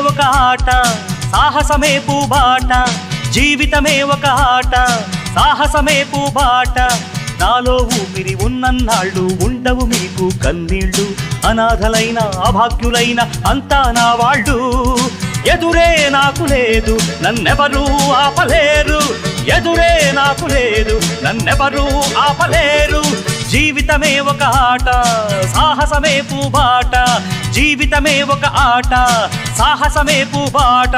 ఒక ఆట సాహసమే పూబాట జీవితమే ఒక ఆట సాహసమే పూబాట నాలో ఊపిరి ఉన్నన్నాళ్ళు ఉండవు మీకు కన్నీళ్ళు అనాథలైన అభాగ్యులైన అంతా నా వాళ్ళు ఎదురే నాకు లేదు నన్నెవరూ ఆపలేరు ఎదురే నాకు లేదు నన్నెవరూ ఆపలేరు జీవితమే ఒక ఆట సాహసమే పూబాట జీవితమే ఒక ఆట సాహసమే పూబాట